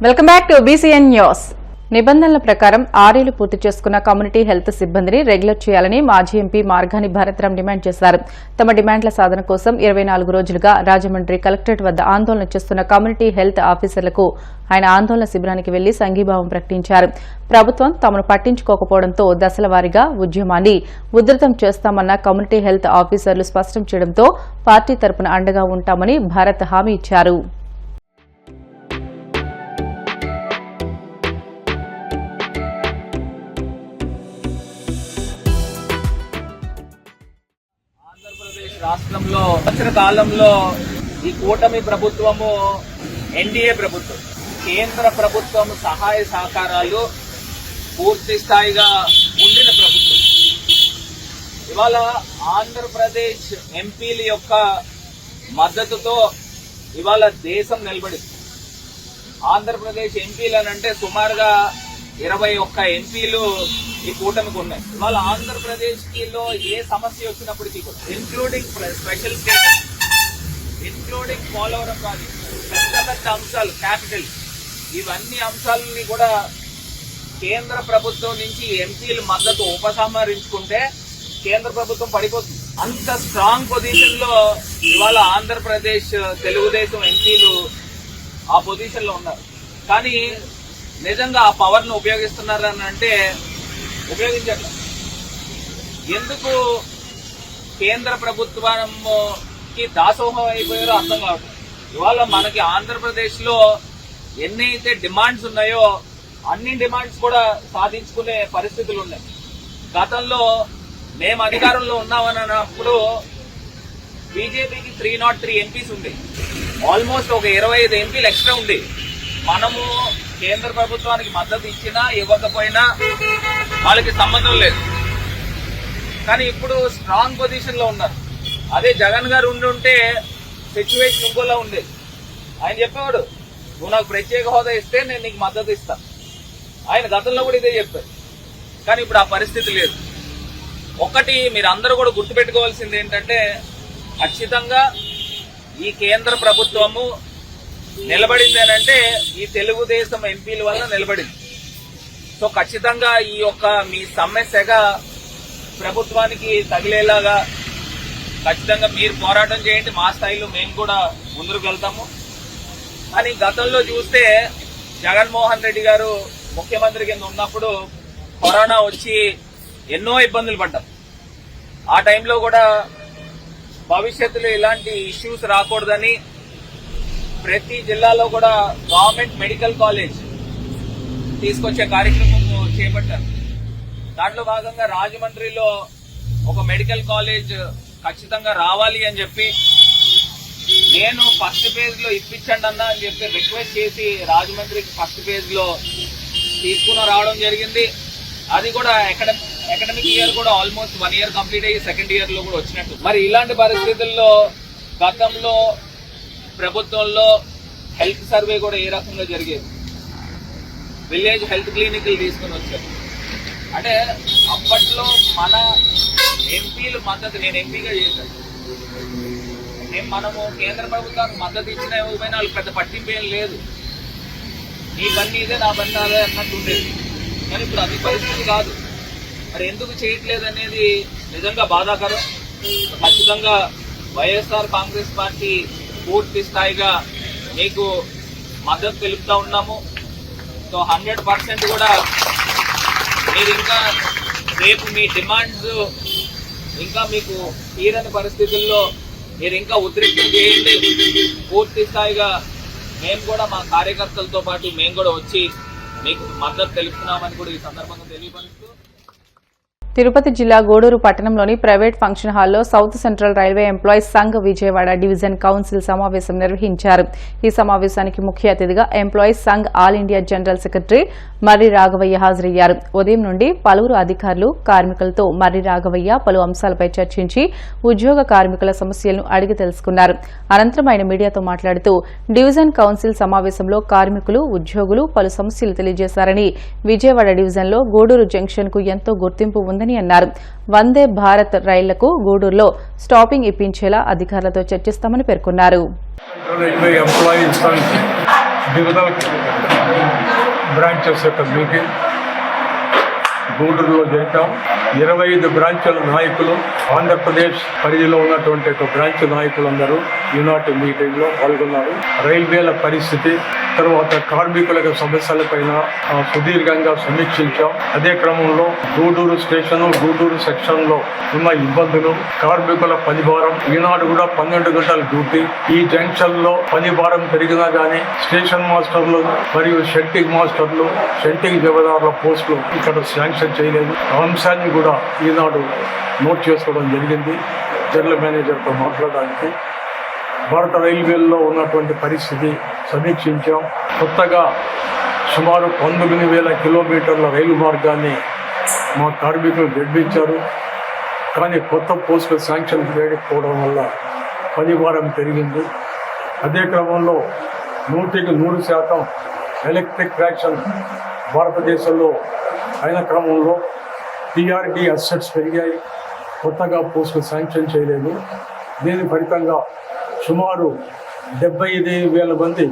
Welcome back to BCN news. నిబంధనల ప్రకారం 6 ఏళ్లు పూర్తి చేసుకున్న కమ్యూనిటీ హెల్త్ సిబ్బందిని రెగ్యులర్ చేయాలని మాజీ ఎంపీ మార్గాని భరత్రాం డిమాండ్ చేశారు. తమ డిమాండ్ల సాధన కోసం 24 రోజులుగా రాజమండ్రి కలెక్టరేట్ వద్ద ఆందోళన చేస్తున్న కమ్యూనిటీ హెల్త్ ఆఫీసర్లకు ఆయన ఆందోళన శిబిరానికి వెళ్లి సంఘీభావం ప్రకటించారు. ప్రభుత్వం తమను పట్టించుకోకపోవడంతో దశల వారీగా ఉద్యమాన్ని ఉధృతం చేస్తామన్న కమ్యూనిటీ హెల్త్ ఆఫీసర్లు స్పష్టం చేయడంతో పార్టీ తరపున అండగా ఉంటామని భరత్ హామీ ఇచ్చారు. రాష్ట్రంలో సంవత్సర కాలంలో ఈ కూటమి ప్రభుత్వము ఎన్డీఏ ప్రభుత్వం కేంద్ర ప్రభుత్వం సహాయ సహకారాలు పూర్తి స్థాయిగా ఉండిన ప్రభుత్వం. ఇవాళ ఆంధ్రప్రదేశ్ ఎంపీల యొక్క మద్దతుతో ఇవాళ దేశం నిలబడింది. ఆంధ్రప్రదేశ్ ఎంపీలు అంటే సుమారుగా 21 ఎంపీలు ఈ కూటమికి ఉన్నాయి. ఇవాళ ఆంధ్రప్రదేశ్ లో ఏ సమస్య వచ్చినప్పటికీ కూడా including special status, including Polavaram project, పెద్ద పెద్ద అంశాలు, క్యాపిటల్, ఇవన్నీ అంశాలని కూడా కేంద్ర ప్రభుత్వం నుంచి ఎంపీలు మద్దతు ఉపసంహరించుకుంటే కేంద్ర ప్రభుత్వం పడిపోతుంది. అంత స్ట్రాంగ్ పొజిషన్ లో ఇవాళ ఆంధ్రప్రదేశ్ తెలుగుదేశం ఎంపీలు ఆ పొజిషన్ లో ఉన్నారు. కానీ నిజంగా ఆ పవర్ ను ఉపయోగిస్తున్నారని అంటే ఉపయోగించట్లేదు. ఎందుకు కేంద్ర ప్రభుత్వానికి దాసోహం అయిపోయారో అర్థం కావట్లేదు. ఇవాళ మనకి ఆంధ్రప్రదేశ్ లో ఎన్నైతే డిమాండ్స్ ఉన్నాయో అన్ని డిమాండ్స్ కూడా సాధించుకునే పరిస్థితులు ఉన్నాయి. గతంలో మేము అధికారంలో ఉన్నామని అన్నప్పుడు బీజేపీకి 303 ఎంపీస్ ఉండేవి. ఆల్మోస్ట్ ఒక 25 ఎంపీలు ఎక్స్ట్రా ఉండేవి. మనము కేంద్ర ప్రభుత్వానికి మద్దతు ఇచ్చినా ఇవ్వకపోయినా వాళ్ళకి సంబంధం లేదు. కానీ ఇప్పుడు స్ట్రాంగ్ పొజిషన్ లో ఉన్నారు. అదే జగన్ గారు ఉండుంటే సిచ్యువేషన్ ఇంకోలా ఉండేది. ఆయన చెప్పేవాడు, నువ్వు నాకు ప్రత్యేక హోదా ఇస్తే నేను నీకు మద్దతు ఇస్తాను. ఆయన గతంలో కూడా ఇదే చెప్పారు. కానీ ఇప్పుడు ఆ పరిస్థితి లేదు. ఒకటి మీరు అందరూ కూడా గుర్తుపెట్టుకోవాల్సింది ఏంటంటే, ఖచ్చితంగా ఈ కేంద్ర ప్రభుత్వము నిలబడింది అంటే ఈ తెలుగుదేశం ఎంపీల వల్ల నిలబడింది. సో ఖచ్చితంగా ఈ యొక్క మీ సమస్యగా ప్రభుత్వానికి తగిలేలాగా ఖచ్చితంగా మీరు పోరాటం చేయండి. మా స్థాయిలో మేము కూడా ముందుకు వెళ్తాము. కానీ గతంలో చూస్తే జగన్మోహన్ రెడ్డి గారు ముఖ్యమంత్రి కింద ఉన్నప్పుడు కరోనా వచ్చి ఎన్నో ఇబ్బందులు పడ్డాం. ఆ టైంలో కూడా భవిష్యత్తులో ఇలాంటి ఇష్యూస్ రాకూడదని ప్రతి జిల్లాలో కూడా గవర్నమెంట్ మెడికల్ కాలేజ్ తీసుకొచ్చే కార్యక్రమం చేపట్టారు. దాంట్లో భాగంగా రాజమండ్రిలో ఒక మెడికల్ కాలేజ్ ఖచ్చితంగా రావాలి అని చెప్పి నేను ఫస్ట్ ఫేజ్ లో ఇప్పించండి అన్నా అని చెప్పి రిక్వెస్ట్ చేసి రాజమండ్రికి ఫస్ట్ ఫేజ్ లో తీసుకుని రావడం జరిగింది. అది కూడా అకాడమిక్ ఇయర్ కూడా ఆల్మోస్ట్ 1 ఇయర్ కంప్లీట్ అయ్యి సెకండ్ ఇయర్ లో కూడా వచ్చినట్టు. మరి ఇలాంటి పరిస్థితుల్లో గతంలో ప్రభుత్వంలో హెల్త్ సర్వే కూడా ఏ రకంగా జరిగేది, విలేజ్ హెల్త్ క్లినిక్లు తీసుకుని వచ్చారు. అంటే అప్పట్లో మన ఎంపీలు మద్దతు, నేను ఎంపీగా చేశాను, మనము కేంద్ర ప్రభుత్వానికి మద్దతు ఇచ్చినా ఇవ్వకపోయినా వాళ్ళకి పెద్ద పట్టింపు ఏం లేదు. నీ పని ఇదే నా పని అదే అన్నట్టు ఉండేది. కానీ ఇప్పుడు అది పరిస్థితి కాదు. మరి ఎందుకు చేయట్లేదు అనేది నిజంగా బాధాకరం. ఖచ్చితంగా వైఎస్ఆర్ కాంగ్రెస్ పార్టీ పూర్తి స్థాయిగా మీకు మద్దతు తెలుపుతా ఉన్నాము. సో 100% కూడా మీరు ఇంకా రేపు మీ డిమాండ్స్ ఇంకా మీకు తీరని పరిస్థితుల్లో మీరు ఇంకా ఉద్రిక్తం చేయండి. పూర్తి స్థాయిగా మేము కూడా మా కార్యకర్తలతో పాటు మేము కూడా వచ్చి మీకు మద్దతు తెలుపుతున్నామని కూడా ఈ సందర్భంగా తెలియపరుస్తూ, తిరుపతి జిల్లా గూడూరు పట్టణంలోని ప్రైవేట్ ఫంక్షన్ హాల్లో south central railway employees Sangh Vijayawada division council సమావేశం నిర్వహించారు. ఈ సమావేశానికి ముఖ్య అతిథిగా employees Sangh all India general secretary Marri Raghavayya హాజరయ్యారు. ఉదయం నుండి పలువురు అధికారులు, కార్మికులతో మర్రి రాఘవయ్య పలు అంశాలపై చర్చించి ఉద్యోగ కార్మికుల సమస్యలను అడిగి తెలుసుకున్నారు. అనంతరం ఆయన మీడియాతో మాట్లాడుతూ డివిజన్ కౌన్సిల్ సమావేశంలో కార్మికులు, ఉద్యోగులు పలు సమస్యలు తెలియజేశారని, విజయవాడ డివిజన్లో గూడూరు జంక్షన్ కు ఎంతో గుర్తింపు ఉందని అన్నారు. వందే భారత్ రైళ్లకు గూడూరులో స్టాపింగ్ ఇప్పించేలా అధికారులతో చర్చిస్తామని పేర్కొన్నారు. బ్రాంచెస్ యొక్క మీటింగ్ గూడూరులో జరిపాం. 25 బ్రాంచ్ల నాయకులు, ఆంధ్రప్రదేశ్ పరిధిలో ఉన్నటువంటి ఒక బ్రాంచ్ నాయకులందరూ ఈనాటి మీటింగ్లో పాల్గొన్నారు. రైల్వేల పరిస్థితి, తర్వాత కార్మికుల సమస్యలపైన సుదీర్ఘంగా సమీక్షించాం. అదే క్రమంలో గూడూరు స్టేషన్, గూడూరు సెక్షన్ లో ఉన్న ఇబ్బందులు, కార్మికుల పనిభారం, ఈనాడు కూడా 12 గంటల డ్యూటీ. ఈ జంక్షన్ లో పనిభారం పెరిగినా గానీ స్టేషన్ మాస్టర్లు మరియు షెట్టింగ్ మాస్టర్లు, షెట్టింగ్ జమదారుల పోస్టులు ఇక్కడ శాంక్షన్ చేయలేదు. ఆ అంశాన్ని కూడా ఈనాడు నోట్ చేసుకోవడం జరిగింది. జనరల్ మేనేజర్తో మాట్లాడడానికి భారత రైల్వేల్లో ఉన్నటువంటి పరిస్థితి సమీక్షించాం. కొత్తగా సుమారు 19,000 కిలోమీటర్ల రైలు మార్గాన్ని మా కార్మికులు నిర్మించారు. కానీ కొత్త పోస్టులు శాంక్షన్ చేయకపోవడం వల్ల పనిభారం పెరిగింది. అదే క్రమంలో 100% ఎలక్ట్రిక్ ట్రాక్షన్ భారతదేశంలో అయిన క్రమంలో టీఆర్డీ అసెట్స్ పెరిగాయి. కొత్తగా పోస్టులు శాంక్షన్ చేయలేదు. దీని ఫలితంగా సుమారు 75,000 మంది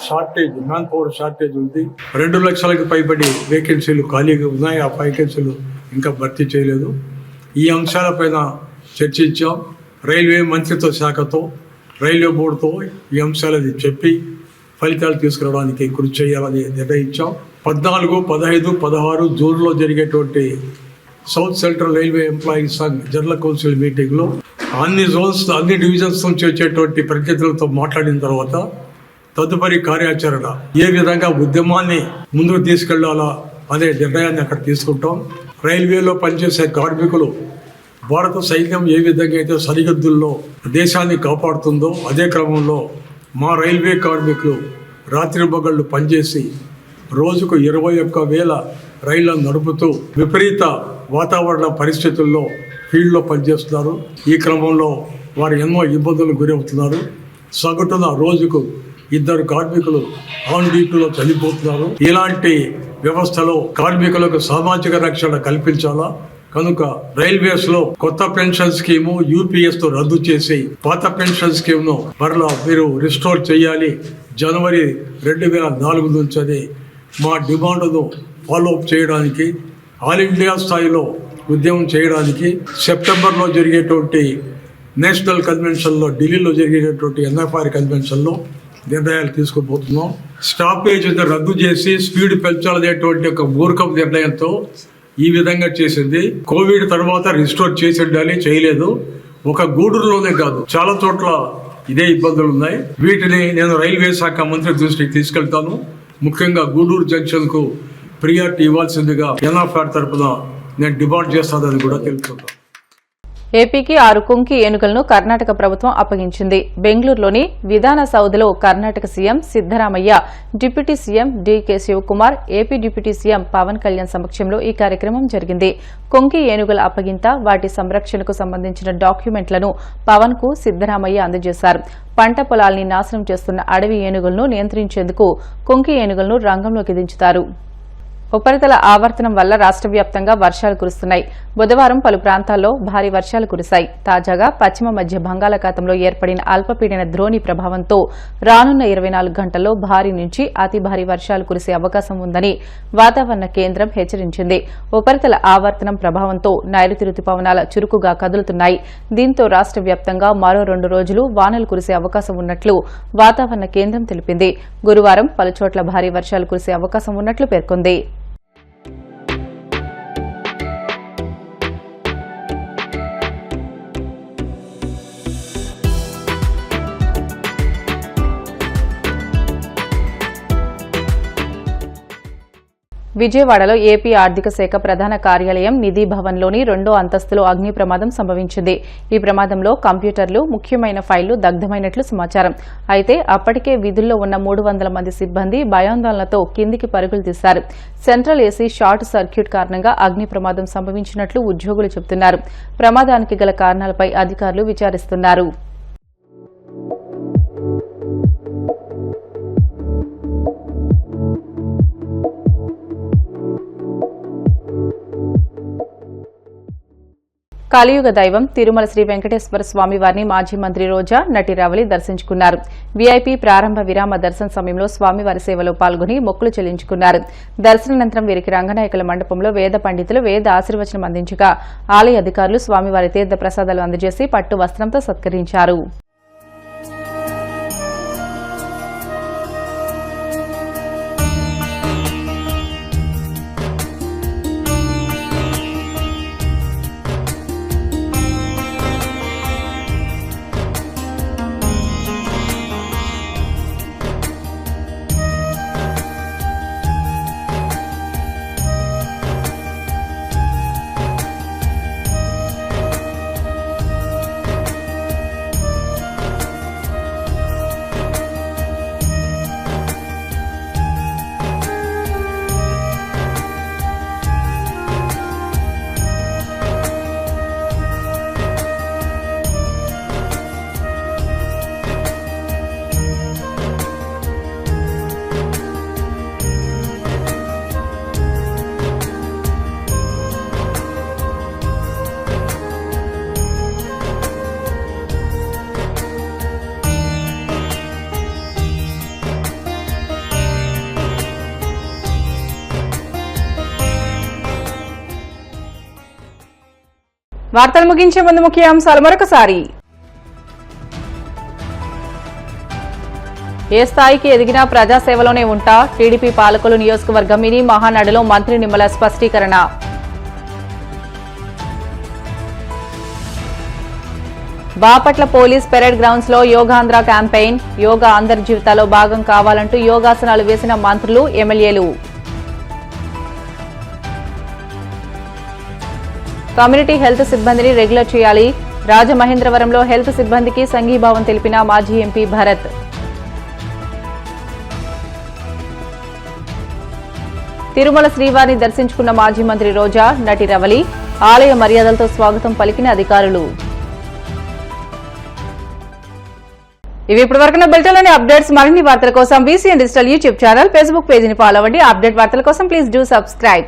షార్టేజ్, మ్యాన్ పవర్ షార్టేజ్ ఉంది. 2 లక్షలకు పైబడి వేకెన్సీలు ఖాళీగా ఉన్నాయి. ఆ వేకెన్సీలు ఇంకా భర్తీ చేయలేదు. ఈ అంశాలపైన చర్చించాం. రైల్వే మంత్రిత్వ శాఖతో, రైల్వే బోర్డుతో ఈ అంశాలని చెప్పి ఫలితాలు తీసుకురావడానికి కృషి చేయాలని నిర్ణయించాం. 14, 15, 16 జూన్లో జరిగేటువంటి south central railway employees Sangh general council మీటింగ్లో అన్ని జోన్స్, అన్ని డివిజన్స్ నుంచి వచ్చేటువంటి ప్రతినిధులతో మాట్లాడిన తర్వాత తదుపరి కార్యాచరణ ఏ విధంగా ఉద్యమాన్ని ముందుకు తీసుకెళ్లాలా అనే నిర్ణయాన్ని అక్కడ తీసుకుంటాం. రైల్వేలో పనిచేసే కార్మికులు భారత సైన్యం ఏ విధంగా అయితే సరిహద్దుల్లో దేశాన్ని కాపాడుతుందో అదే క్రమంలో మా రైల్వే కార్మికులు రాత్రింబగళ్ళు పనిచేసి రోజుకు 21,000 రైళ్లను నడుపుతూ విపరీత వాతావరణ పరిస్థితుల్లో ఫీల్డ్లో పనిచేస్తున్నారు. ఈ క్రమంలో వారు ఎన్నో ఇబ్బందులకు గురవుతున్నారు. సగటున రోజుకు 2 కార్మికులు ఆన్ డ్యూటీలో చనిపోతున్నారు. ఇలాంటి వ్యవస్థలో కార్మికులకు సామాజిక రక్షణ కల్పించాలా. కనుక రైల్వేస్ లో కొత్త పెన్షన్ స్కీము యూపీఎస్ తో రద్దు చేసి పాత పెన్షన్ స్కీమ్ ను మరలా మీరు రిస్టోర్ చేయాలి జనవరి 2004 నుంచి అని మా డిమాండ్ను ఫాలో అప్ చేయడానికి, ఆల్ ఇండియా స్థాయిలో ఉద్యమం చేయడానికి సెప్టెంబర్లో జరిగేటువంటి నేషనల్ కన్వెన్షన్లో, ఢిల్లీలో జరిగేటటువంటి ఎన్ఎఫ్ఆర్ కన్వెన్షన్లో నిర్ణయాలు తీసుకుపోతున్నాం. స్టాపేజ్ రద్దు చేసి స్పీడ్ పెంచాలనేటువంటి ఒక మూర్ఖం నిర్ణయంతో ఈ విధంగా చేసింది. కోవిడ్ తర్వాత రిస్టోర్ చేసి ఉండాలి, చేయలేదు. ఒక గూడూరులోనే కాదు, చాలా చోట్ల ఇదే ఇబ్బందులు ఉన్నాయి. వీటిని నేను రైల్వే శాఖ మంత్రి దృష్టికి తీసుకెళ్తాను. ముఖ్యంగా గూడూరు జంక్షన్ కు ప్రియారిటీ ఇవ్వాల్సిందిగా ఎన్ఎఫ్ఆర్ తరఫున నేను డిమాండ్ చేస్తానని కూడా తెలుపుతున్నాను. ఏపీకి 6 కుంకి ఏనుగులను కర్ణాటక ప్రభుత్వం అప్పగించింది. బెంగళూరులోని విధాన సౌధలో Karnataka CM Siddaramaiah, deputy CM DK Shivakumar, AP deputy CM Pawan Kalyan సమక్షంలో ఈ కార్యక్రమం జరిగింది. కుంకి ఏనుగుల అప్పగింత, వాటి సంరక్షణకు సంబంధించిన డాక్యుమెంట్లను పవన్ కు సిద్దరామయ్య అందజేశారు. పంట పొలాల్ని నాశనం చేస్తున్న అడవి ఏనుగులను నియంత్రించేందుకు కుంకి ఏనుగులను రంగంలోకి దించుతారు. ఉపరితల ఆవర్తనం వల్ల రాష్ట్ర వ్యాప్తంగా వర్షాలు కురుస్తున్నాయి. బుధవారం పలు ప్రాంతాల్లో భారీ వర్షాలు కురిశాయి. తాజాగా పశ్చిమ మధ్య బంగాళాఖాతంలో ఏర్పడిన అల్పపీడన ద్రోణి ప్రభావంతో రానున్న 24 గంటల్లో భారీ నుంచి అతి భారీ వర్షాలు కురిసే అవకాశం ఉందని వాతావరణ కేంద్రం హెచ్చరించింది. ఉపరితల ఆవర్తనం ప్రభావంతో నైరుతి రుతుపవనాల చురుకుగా కదులుతున్నాయి. దీంతో రాష్ట్ర వ్యాప్తంగా మరో 2 రోజులు వానలు కురిసే అవకాశం ఉన్నట్లు వాతావరణ కేంద్రం తెలిపింది. గురువారం పలుచోట్ల భారీ వర్షాలు కురిసే అవకాశం ఉన్నట్లు పేర్కొంది. విజయవాడలో ఏపీ ఆర్థిక శాఖ ప్రధాన కార్యాలయం నిధి భవన్లోని 2వ అంతస్తులో అగ్ని ప్రమాదం సంభవించింది. ఈ ప్రమాదంలో కంప్యూటర్లు, ముఖ్యమైన ఫైళ్లు దగ్ధమైనట్లు సమాచారం. అయితే అప్పటికే విధుల్లో ఉన్న 300 మంది సిబ్బంది భయాందోళనతో కిందికి పరుగులు తీశారు. సెంట్రల్ ఏసీ షార్ట్ సర్క్యూట్ కారణంగా అగ్ని ప్రమాదం సంభవించినట్లు ఉద్యోగులు చెబుతున్నారు. ప్రమాదానికి గల కారణాలపై అధికారులు విచారిస్తున్నారు. కలియుగ దైవం తిరుమల శ్రీ వెంకటేశ్వర స్వామి వారిని మాజీ మంత్రి రోజా, నటి రవలి దర్శించుకున్నారు. వీఐపీ ప్రారంభ విరామ దర్శన సమయంలో స్వామివారి సేవలో పాల్గొని మొక్కులు చెల్లించుకున్నారు. దర్శనానంతరం వీరికి రంగనాయకుల మండపంలో వేద పండితులు వేద ఆశీర్వచనం అందించగా ఆలయ అధికారులు స్వామివారి తీర్థ ప్రసాదాలు అందజేసి పట్టు వస్త్రంతో సత్కరించారు. వార్తలు ముగించే ముందు ముఖ్యాంశాలు మరొకసారి. ఏ స్థాయికి ఎదిగినా ప్రజాసేవలోనే ఉంటా టీడీపీ పాలకులు నియోజకవర్గం మినీ మహానాడులో మంత్రి నిమ్మల స్పష్టీకరణ. బాపట్ల పోలీస్ పెరేడ్ గ్రౌండ్స్ లో యోగాంధ్ర క్యాంపెయిన్. యోగా అందరి జీవితాల్లో భాగం కావాలంటూ యోగాసనాలు వేసిన మంత్రులు, ఎమ్మెల్యేలు. కమ్యూనిటీ హెల్త్ సిబ్బందిని రెగ్యులర్ చేయాలి. రాజమహేంద్రవరంలో హెల్త్ సిబ్బందికి సంఘీభావం తెలిపిన మాజీ ఎంపీ భరత్. తిరుమల శ్రీవారిని దర్శించుకున్న మాజీ మంత్రి రోజా, నటి రవలి. ఆలయ మర్యాదలతో స్వాగతం పలికిన అధికారులు. ఇవి ఇప్పటివరకున్న బులెటిన్లోని అప్డేట్స్. మరిన్ని వార్తల కోసం VCN digital YouTube channel, Facebook పేజీని ఫాలో అవ్వండి. అప్డేట్ వార్తల కోసం ప్లీజ్ డూ సబ్స్క్రైబ్.